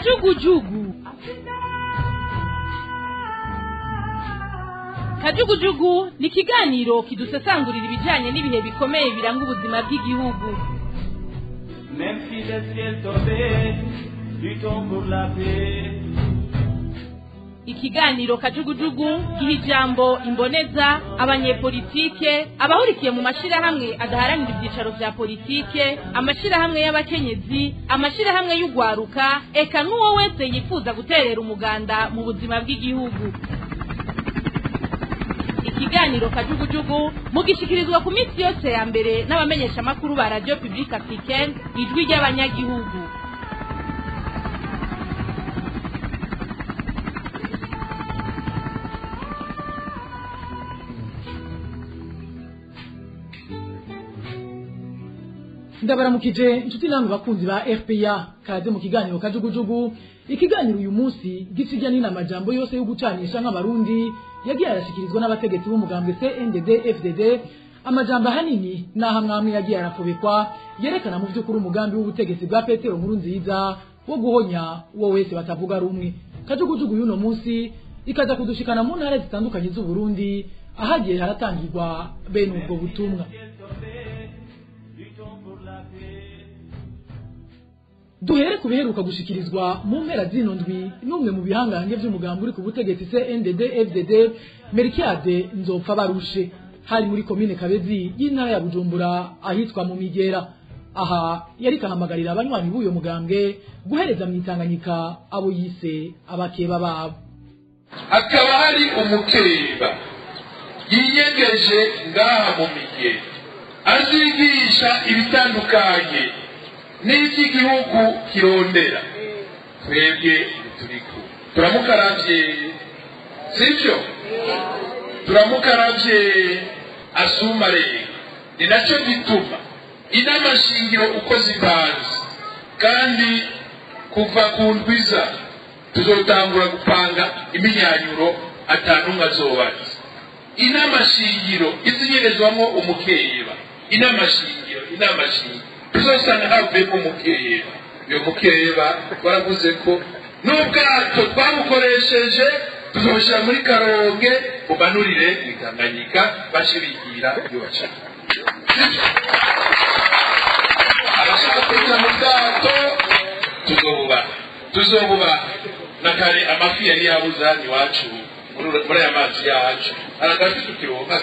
Kajugujugu. Kajugujugu ni ikiganiro kidusesangurira ibijyanye n'ibihe bikomeye biranga ubuzima bw'igihugu. Ikiganiro Kajugujugu giha ijambo imboneza, abanyepolitike, abahurikiye mu mashirahamwe adaharanira ibyicaro vya politike, amashirahamwe y'abakenyezi, amashirahamwe y'ugwaruka, eka n'uwo wese yifuza guterera umuganda mu buzima bw'igihugu. Ikiganiro Kajugujugu mugishikirizwa ku minsi yose ya mbere n'abamenyesha makuru ba Radio Publique Africaine, ijwi ry'abanyagihugu. Ndabaramukije inshuti namwe bakunzi ba FPA kaze mu kiganiro Kajugujugu. Ikiganiro uyu munsi gisijya n'ina majambo yose yo gucanisha nk'abarundi yagiye arashikirizwa n'abategetsi b'umugambwe CNDD FDD. Amajambo hanini naha mwamwe yagiye arafobekwa yerekana mu by'ukuri umugambi w'ubutegetsi bwa Petero Nkurunziza wo guhonya uwo wese batavuga rumwe. Kajugujugu y'uno munsi ikaza kudushikana mu ntara zitandukanye z'u Burundi ahagiye haratangirwa bene ubwo butumwa. Duhere kubiheruka gushikirizwa mu mpera zino ndwi n'umwe mu bihangange by'umugambi uri ku butegetsi CNDD FDD, Melchiade Nzopfa Barushe, hari muri komine Kabezi y'intara ya Bujumbura ahitwa mu Migera. Aha yari kahamagarira abanywanyi b'uyo mugambwe guhereza mu Tanganyika abo yise abakeba babo. Akaba hari umukeba yiyegeje ngaha mu Migera azigisha ibitandukanye n'iby'igihugu kirondera. Twebwe turiko turamukaravye, sivyo? Turamukaravye asuma rero. Ni nacyo gituma inamashingiro uko zipanze kandi kuva ku ndwiza tuzotangura gupanga iminyanyuro atantumwe azobaza. Inamashingiro izinyerezwamo umukeba, inamashingiro tuzosanga havuyemo umukeba. Iyo mukeba baravuze ko n'ubwato twabukoresheje tuzoshira muri Karonge ubanurire Tanganyika bashibigira iyo bashaka. Abashaka kuja mu bwato tuzobuba na kare amafi yari yabuzani wacu muri aya mazi yacu aragafi tukironka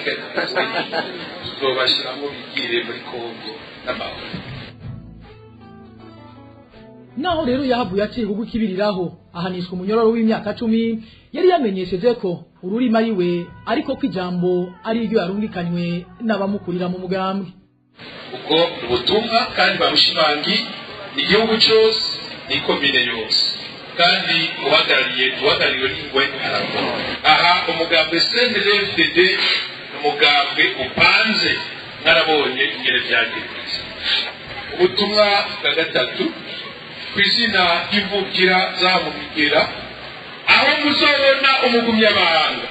tuzobashiramo bigire muri Kongo n'amahoro. Naho rero yahavuye aciye kibiriraho ahanishwa umunyororo w'imyaka 10 yari yamenyesheje ko ururima yiwe ariko kwijambo ari iryo yarungikanywe n'abamukurira mu mugambi. Uko ubutumwa kandi babushimangi igihugu cyose n'ikomine yose kandi uhagarariwe n'ingwe arako. Aha umugambi CNDD FDD umugambi upanze narabonye ingere byagenze. Ubutumwa bwa gatatu kwizina imvukira za mu Migera aho muzobona umugumyabanga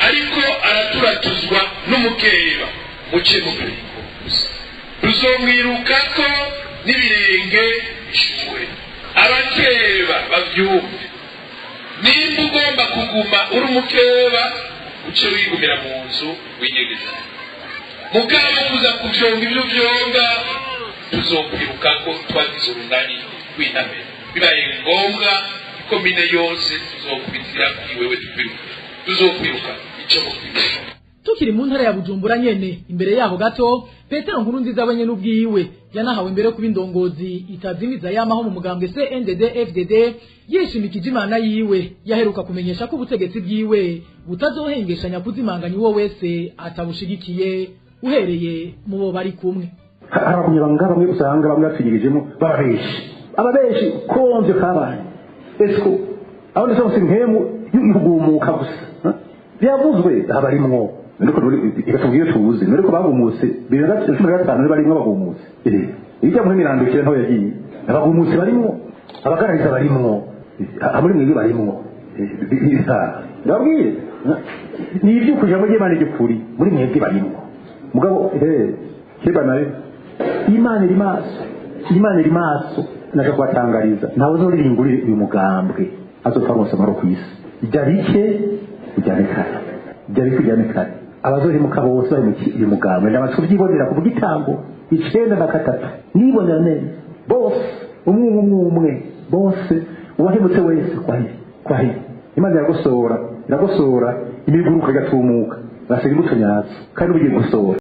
ariko araturatuzwa n'umukeba muce mu kuriko tuzomwirukako n'ibirenge ishuwe. Abakeba bavyumve nimba ugomba kuguma uri umukeba uce wigumira mu nzu winyegeza. Mugabo kuza kuvyonga ibyo vyonga tuzokwirukako twagize urunani kwinamira. Bibaye ngombwa ikomine yose tuzokubitira kwiwewe tuzokwiruka ico mukwiye. Tukiri mu ntara ya Bujumbura nyene imbere yaho gato Petero Nkurunziza abanye n'ubwiwe yanahawe mbere kuba indongozi itazimiza yamaho mu mugambwe CNDD FDD yishimikije Imana yiwe yaheruka kumenyesha ko ubutegetsi bwiwe butazohengeshanya kuzimanganya uwo wese atabushigikiye uhereye mu bo bari kumwe. Arakunyabanga bamwe usanga bamwe batugirijemo ababeshi konje kabaye esko aho ndetse nkemu y'ugumuka gusa byavuzwe abarimwo nuko ikatubwiye tubuze nuko bagumutse biragati 15 barimwo bagumutse ijya muri mirandukire nto yagiye abagumutse barimwo abagarariza barimwo amuri mwe barimwo ndabwiye ni ibyo kuja mu Imana igikuri muri mwebwe barimwo mugabo keba nayo Imana iri maso naje kubatangariza ntawe uzoririmba uyu mugambwe azopfa rwose amahoro ku isi ibyabike ujyane kare abazorimuka bose bari mu mugambwe ndabatse kubyibonera ku gitambo 9 nibonera neza bose umwe bose uwahemutse wese kwahi Imana iragosora imiguruka igatumuka basiga imbuto nyazo kandi ugiye gusora